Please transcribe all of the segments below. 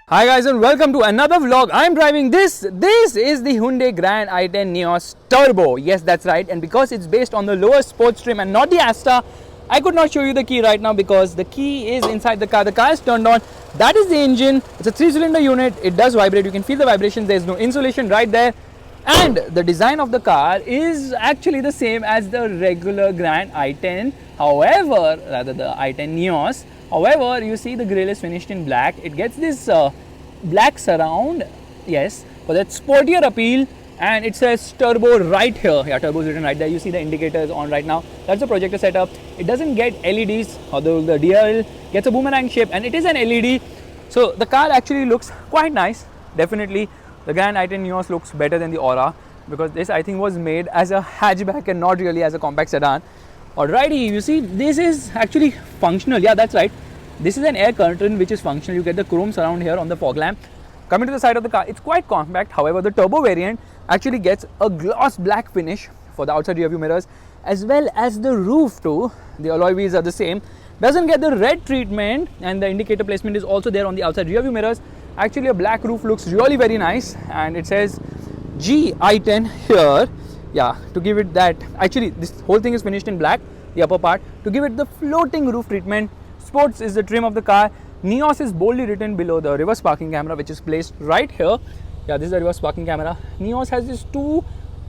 Hi guys and welcome to another vlog. I'm driving this. This is the Hyundai Grand i10 NIOS Turbo. Yes, that's right. And because it's based on the lower sports trim and not the Asta, I could not show you the key right now because the key is inside the car. The car is turned on. That is the engine. It's a 3-cylinder unit. It does vibrate. You can feel the vibrations. There's no insulation right there. And the design of the car is actually the same as the regular Grand i10. However, rather the i10 NIOS. However, you see the grille is finished in black. It gets this black surround, yes, for that sportier appeal, and it says turbo right here. Yeah, turbo is written right there. You see the indicators on right now. That's the projector setup. It doesn't get LEDs, although the DL gets a boomerang shape, and it is an LED. So the car actually looks quite nice. Definitely, the Grand i10 NIOS looks better than the Aura because this I think was made as a hatchback and not really as a compact sedan. Alrighty, you see, this is actually functional. Yeah, that's right. This is an air curtain which is functional. You get the chrome surround here on the fog lamp. Coming to the side of the car, it's quite compact. However, the turbo variant actually gets a gloss black finish for the outside rear view mirrors as well as the roof too. The alloy wheels are the same. Doesn't get the red treatment, and the indicator placement is also there on the outside rear view mirrors. Actually, a black roof looks really very nice, and it says GI10 here. Yeah, to give it that, actually this whole thing is finished in black, the upper part, to give it the floating roof treatment. Sports is the trim of the car. NIOS is boldly written below the reverse parking camera, which is placed right here. Yeah, this is the reverse parking camera. NIOS has these two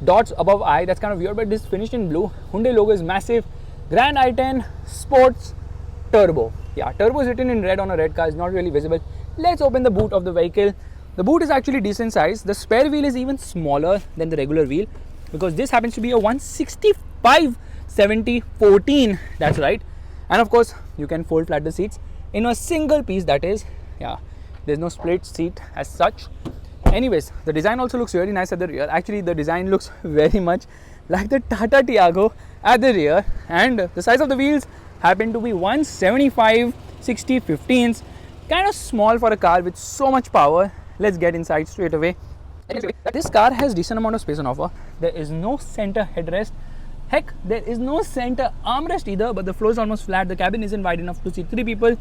dots above eye. That's kind of weird, but this is finished in blue. Hyundai logo is massive. Grand i10 Sports Turbo. Yeah, turbo is written in red on a red car. It's not really visible. Let's open the boot of the vehicle. The boot is actually decent size. The spare wheel is even smaller than the regular wheel, because this happens to be a 165/70/14. That's right. And of course, you can fold flat the seats in a single piece. That is, yeah, there's no split seat as such. Anyways, the design also looks really nice at the rear. Actually, the design looks very much like the Tata Tiago at the rear, and the size of the wheels happen to be 175/60/15s. Kind of small for a car with so much power. Let's get inside straight away. This car has decent amount of space on offer. There is no center headrest. Heck, there is no center armrest either, but the floor is almost flat. The cabin isn't wide enough to seat 3 people.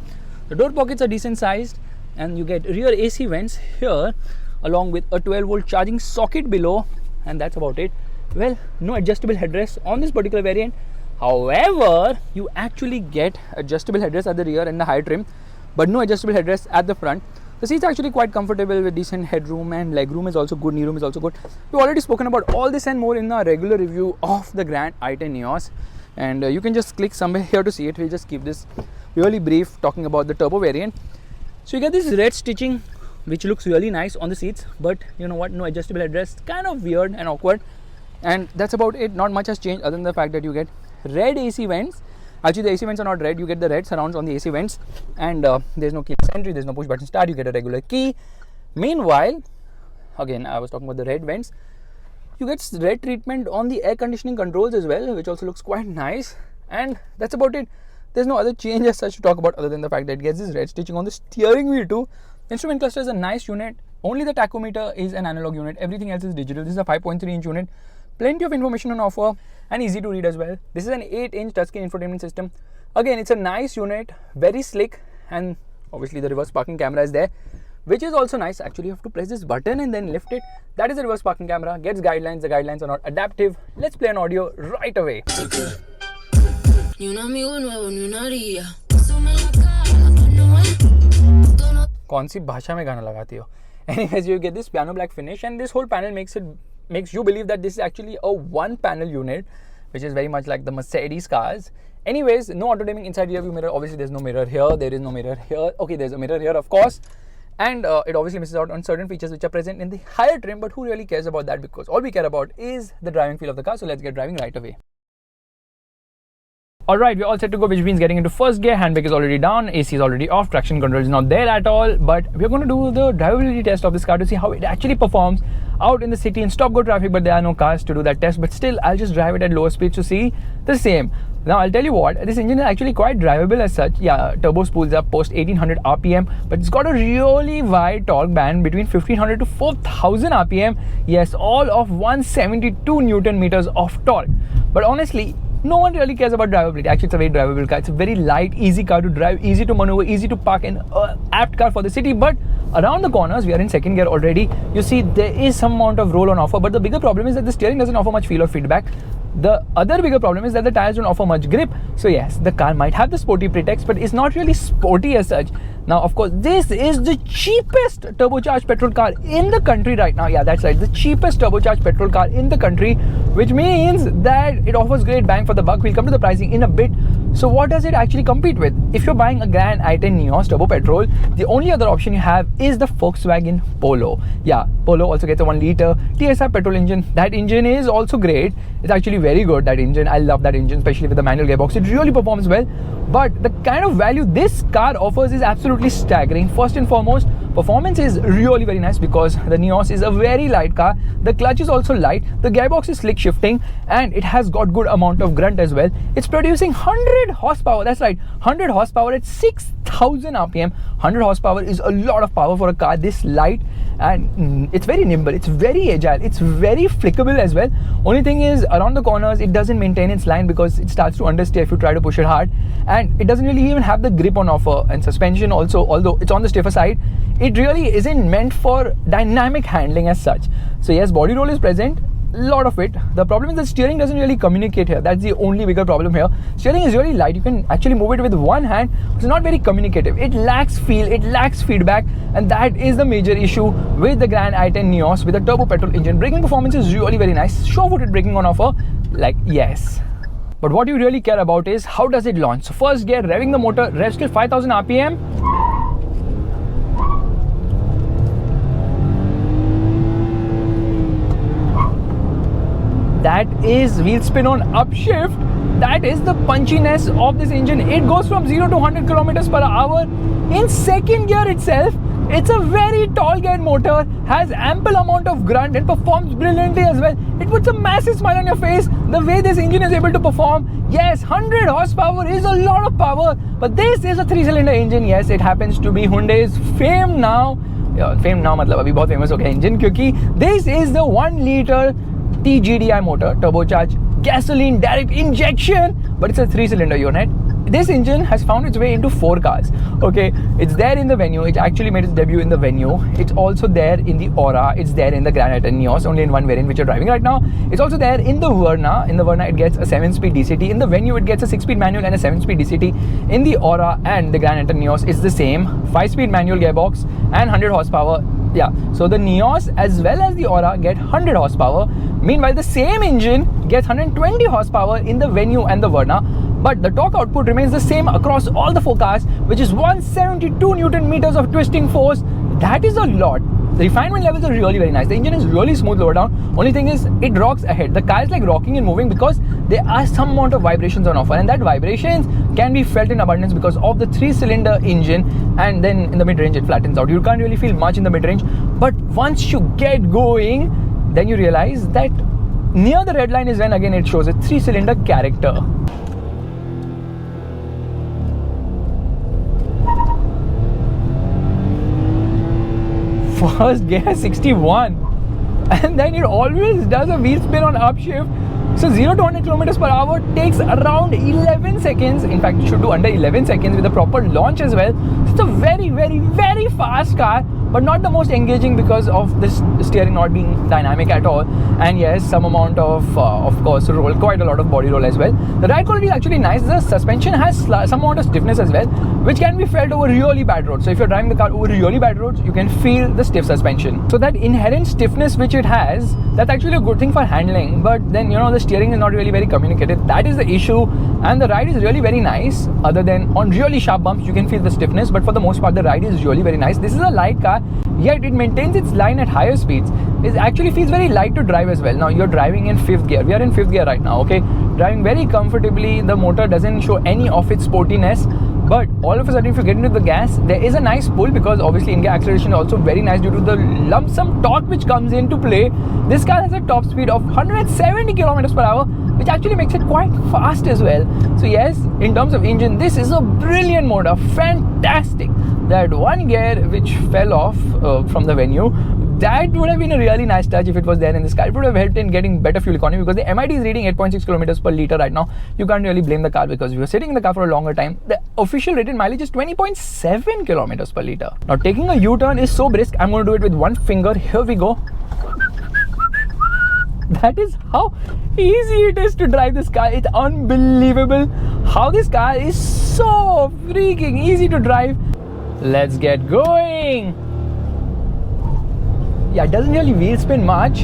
The door pockets are decent sized, and you get rear AC vents here along with a 12-volt charging socket below, and that's about it. Well, no adjustable headrest on this particular variant. However, you actually get adjustable headrest at the rear and the higher trim, but no adjustable headrest at the front. The seats are actually quite comfortable with decent headroom, and legroom is also good, knee room is also good. We've already spoken about all this and more in our regular review of the Grand i10 NIOS, and you can just click somewhere here to see it. We'll just keep this really brief talking about the turbo variant. So you get this red stitching which looks really nice on the seats, but you know what, no adjustable headrest, kind of weird and awkward, and that's about it. Not much has changed other than the fact that you get red AC vents. Actually, the AC vents are not red. You get the red surrounds on the AC vents, and there's no keyless entry, there's no push button start. You get a regular key. Meanwhile, again, I was talking about the red vents. You get red treatment on the air conditioning controls as well, which also looks quite nice, and that's about it. There's no other change as such to talk about other than the fact that it gets this red stitching on the steering wheel too. Instrument cluster is a nice unit. Only the tachometer is an analog unit. Everything else is digital. This is a 5.3-inch unit. Plenty of information on offer and easy to read as well. This is an 8-inch touchscreen infotainment system. Again, it's a nice unit, very slick, and obviously the reverse parking camera is there, which is also nice. Actually, you have to press this button and then lift it. That is the reverse parking camera. Gets guidelines. The guidelines are not adaptive. Let's play an audio right away. कौन सी भाषा में गाना लगाती हो? Anyways, you get this piano black finish, and this whole panel makes you believe that this is actually a one-panel unit, which is very much like the Mercedes cars. Anyways, no auto-dimming inside rear view mirror. Obviously, there's no mirror here. There is no mirror here. Okay, there's a mirror here, of course. And it obviously misses out on certain features which are present in the higher trim, but who really cares about that? Because all we care about is the driving feel of the car. So let's get driving right away. Alright, we're all set to go, which means getting into first gear. Handbrake is already down, AC is already off, traction control is not there at all. But we're going to do the drivability test of this car to see how it actually performs out in the city in stop-go traffic. But there are no cars to do that test. But still, I'll just drive it at lower speeds to see the same. Now, I'll tell you what, this engine is actually quite drivable as such. Yeah, turbo spools up post 1800 RPM, but it's got a really wide torque band between 1500 to 4000 RPM. Yes, all of 172 Newton meters of torque. But honestly, no one really cares about drivability. Actually, it's a very drivable car. It's a very light, easy car to drive, easy to maneuver, easy to park, and apt car for the city. But around the corners, we are in second gear already. You see, there is some amount of roll on offer, but the bigger problem is that the steering doesn't offer much feel or feedback. The other bigger problem is that the tires don't offer much grip. So yes, the car might have the sporty pretext, but it's not really sporty as such. Now, of course, this is the cheapest turbocharged petrol car in the country right now. Yeah, that's right, the cheapest turbocharged petrol car in the country, which means that it offers great bang for the buck. We'll come to the pricing in a bit. So what does it actually compete with? If you're buying a Grand i10 NIOS Turbo Petrol, the only other option you have is the Volkswagen Polo. Yeah, Polo also gets a 1 liter TSI petrol engine. That engine is also great. It's actually very good, that engine. I love that engine, especially with the manual gearbox. It really performs well. But the kind of value this car offers is absolutely staggering. First and foremost, performance is really very nice because the NIOS is a very light car. The clutch is also light. The gearbox is slick shifting, and it has got good amount of grunt as well. It's producing 100 horsepower. That's right, 100 horsepower at 6,000 RPM. 100 horsepower is a lot of power for a car this light, and it's very nimble. It's very agile. It's very flickable as well. Only thing is, around the corners, it doesn't maintain its line because it starts to understeer if you try to push it hard, and it doesn't really even have the grip on offer. And suspension also, although it's on the stiffer side, it really isn't meant for dynamic handling as such. So yes, body roll is present, a lot of it. The problem is that steering doesn't really communicate here. That's the only bigger problem here. Steering is really light. You can actually move it with one hand. It's not very communicative. It lacks feel, it lacks feedback, and that is the major issue with the Grand i10 NIOS with a turbo petrol engine. Braking performance is really very nice. Sure-footed braking on offer, like yes. But what you really care about is how does it launch. So first gear, revving the motor, revs till 5,000 RPM. That is wheel spin on upshift. That is the punchiness of this engine. It goes from 0 to 100 kilometers per hour in second gear itself. It's a very tall gear motor, has ample amount of grunt, and performs brilliantly as well. It puts a massive smile on your face the way this engine is able to perform. Yes, 100 horsepower is a lot of power, but this is a 3-cylinder engine. Yes, it happens to be Hyundai's fame now. Fame now मतलब अभी बहुत famous हो गया engine, क्योंकि this is the 1 liter TGDI motor, turbocharged gasoline direct injection, but it's a 3-cylinder unit. This engine has found its way into 4 cars. Okay, it's there in the Venue. It actually made its debut in the Venue. It's also there in the Aura. It's there in the Grand i10 NIOS, only in one variant which you're driving right now. It's also there in the Verna. In the Verna, it gets a 7-speed DCT. In the Venue, it gets a 6-speed manual and a 7-speed DCT. In the Aura and the Grand i10 NIOS, it's the same 5-speed manual gearbox and 100 horsepower. Yeah, so the NIOS as well as the Aura get 100 horsepower. Meanwhile, the same engine gets 120 horsepower in the Venue and the Verna, but the torque output remains the same across all the 4 cars, which is 172 Newton meters of twisting force. That is a lot. The refinement levels are really very nice. The engine is really smooth lower down. Only thing is, it rocks ahead. The car is like rocking and moving because there are some amount of vibrations on offer, and that vibrations can be felt in abundance because of the 3-cylinder engine, and then in the mid-range it flattens out. You can't really feel much in the mid-range, but once you get going, then you realize that near the red line is when again it shows a 3-cylinder character. First gear 61, and then it always does a wheel spin on upshift. So 0 to 100 kilometers per hour takes around 11 seconds. In fact, it should do under 11 seconds with a proper launch as well. It's a very, very, very fast car, but not the most engaging because of this steering not being dynamic at all. And yes, some amount of course, roll, quite a lot of body roll as well. The ride quality is actually nice. The suspension has some amount of stiffness as well, which can be felt over really bad roads. So if you're driving the car over really bad roads, you can feel the stiff suspension. So that inherent stiffness which it has, that's actually a good thing for handling. But then, you know, the steering is not really very communicative. That is the issue. And the ride is really very nice. Other than on really sharp bumps, you can feel the stiffness. But for the most part, the ride is really very nice. This is a light car, yet it maintains its line at higher speeds. It actually feels very light to drive as well. Now you're driving in 5th gear. We are in 5th gear right now, okay? Driving very comfortably. The motor doesn't show any of its sportiness. But all of a sudden, if you get into the gas, there is a nice pull because obviously in-gear acceleration is also very nice due to the lump sum torque which comes into play. This car has a top speed of 170 kilometers per hour, which actually makes it quite fast as well. So yes, in terms of engine, this is a brilliant motor, fantastic. That one gear which fell off from the Venue, that would have been a really nice touch if it was there in this car. It would have helped in getting better fuel economy, because the MID is reading 8.6 kilometers per liter right now. You can't really blame the car, because if you're sitting in the car for a longer time, the official rated mileage is 20.7 kilometers per liter. Now taking a U-turn is so brisk, I'm going to do it with one finger. Here we go. That is how easy it is to drive this car. It's unbelievable how this car is so freaking easy to drive. Let's get going. Yeah, it doesn't really wheel spin much.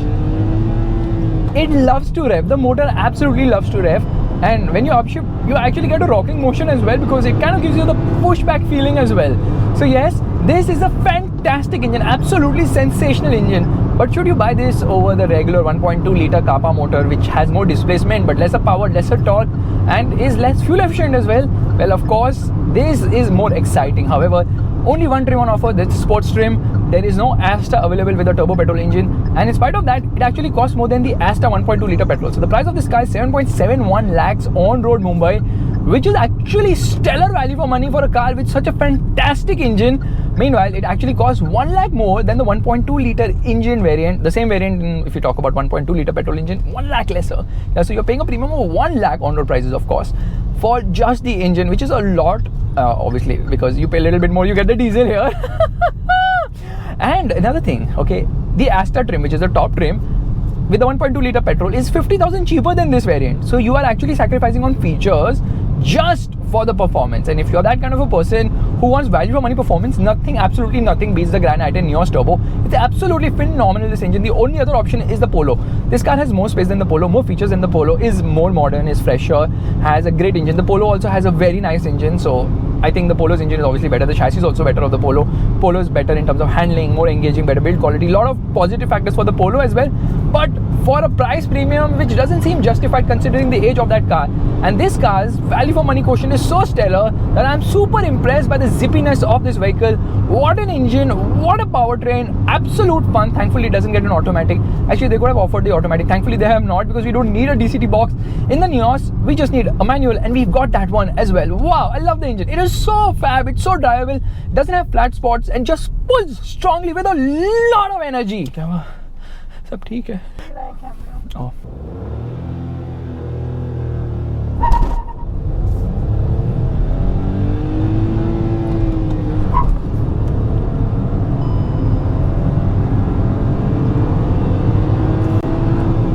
It loves to rev. The motor absolutely loves to rev. And when you upshift, you actually get a rocking motion as well, because it kind of gives you the pushback feeling as well. So yes, this is a fantastic engine, absolutely sensational engine. But should you buy this over the regular 1.2 liter Kappa motor, which has more displacement but lesser power, lesser torque, and is less fuel efficient as well? Well, of course, this is more exciting. However, only one trim on offer, that's sports trim. There is no Asta available with a turbo-petrol engine, and in spite of that, it actually costs more than the Asta 1.2 liter petrol. So the price of this car is 7.71 lakhs on road Mumbai, which is actually stellar value for money for a car with such a fantastic engine. Meanwhile, it actually costs 1 lakh more than the 1.2 liter engine variant. The same variant, if you talk about 1.2 liter petrol engine, 1 lakh lesser. Yeah, so you're paying a premium of 1 lakh on road prices, of course, for just the engine, which is a lot, obviously, because you pay a little bit more, you get the diesel here. And another thing, okay, the Asta trim, which is the top trim, with the 1.2 liter petrol, is 50,000 cheaper than this variant. So you are actually sacrificing on features just for the performance. And if you're that kind of a person who wants value for money performance, nothing, absolutely nothing beats the Grand i10 NIOS Turbo. It's absolutely phenomenal, this engine. The only other option is the Polo. This car has more space than the Polo, more features than the Polo, is more modern, is fresher, has a great engine. The Polo also has a very nice engine, so I think the Polo's engine is obviously better. The chassis is also better of the Polo. Polo is better in terms of handling, more engaging, better build quality. A lot of positive factors for the Polo as well. But for a price premium which doesn't seem justified considering the age of that car, and this car's value for money quotient is so stellar that I'm super impressed by the zippiness of this vehicle. What an engine, what a powertrain, absolute fun. Thankfully it doesn't get an automatic. Actually, they could have offered the automatic. Thankfully they have not, because we don't need a DCT box in the NIOS. We just need a manual, and we've got that one as well. Wow, I love the engine. It is so fab, it's so drivable, doesn't have flat spots, and just pulls strongly with a lot of energy. सब ठीक है? Oh.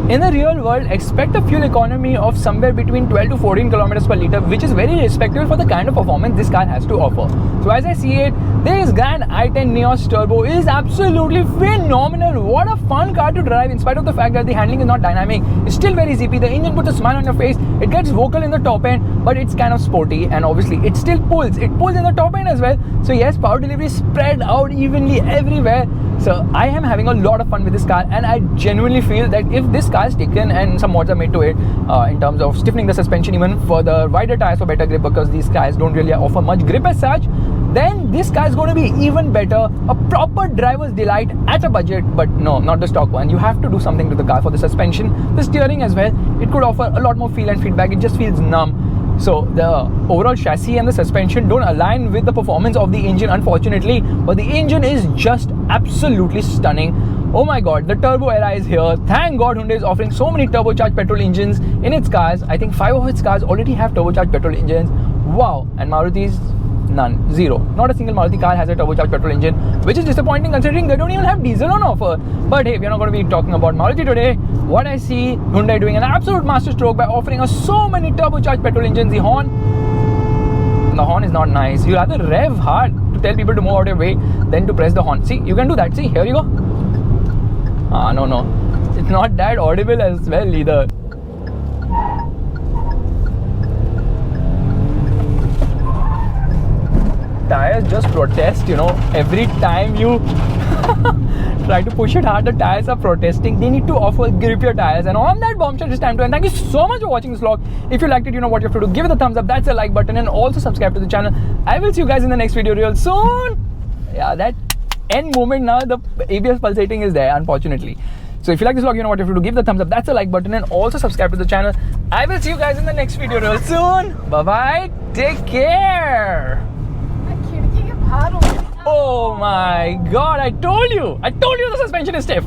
In the real world, expect a fuel economy of somewhere between 12 to 14 kilometers per liter, which is very respectable for the kind of performance this car has to offer. So as I see it, this Grand i10 NIOS Turbo is absolutely phenomenal. What a fun car to drive, in spite of the fact that the handling is not dynamic. It's still very zippy. The engine puts a smile on your face. It gets vocal in the top end, but it's kind of sporty, and obviously it still pulls. It pulls in the top end as well. So yes, power delivery is spread out evenly everywhere. So I am having a lot of fun with this car, and I genuinely feel that if this car is taken and some mods are made to it in terms of stiffening the suspension even further, wider tires for better grip, because these cars don't really offer much grip as such, then this car is going to be even better. A proper driver's delight at a budget, but no, not the stock one. You have to do something to the car. For the suspension, the steering as well, it could offer a lot more feel and feedback. It just feels numb. So the overall chassis and the suspension don't align with the performance of the engine, unfortunately, but the engine is just absolutely stunning. Oh my god, the turbo era is here. Thank god Hyundai is offering so many turbocharged petrol engines in its cars. I think 5 of its cars already have turbocharged petrol engines. Wow. And Maruti's none, zero. Not a single Maruti car has a turbocharged petrol engine, which is disappointing considering they don't even have diesel on offer. But hey, we're not going to be talking about Maruti today. What I see Hyundai doing an absolute masterstroke by offering us so many turbocharged petrol engines. The horn is not nice. You rather rev hard to tell people to move out of your way than to press the horn. See, you can do that. See, here you go. No. It's not that audible as well either. Tires just protest, you know, every time you try to push it hard, the tires are protesting. They need to offer grippier tires. And on that bombshell, it's time to end. Thank you so much for watching this vlog. If you liked it, you know what you have to do. Give it a thumbs up, that's a like button, and also subscribe to the channel. I will see you guys in the next video real soon. Yeah, that end moment now, the ABS pulsating is there, unfortunately. So if you like this vlog, you know what you have to do. Give the thumbs up, that's a like button, and also subscribe to the channel. I will see you guys in the next video real soon. Bye bye, take care. खिड़की के बाहर हो Oh my god, I told you the suspension is stiff.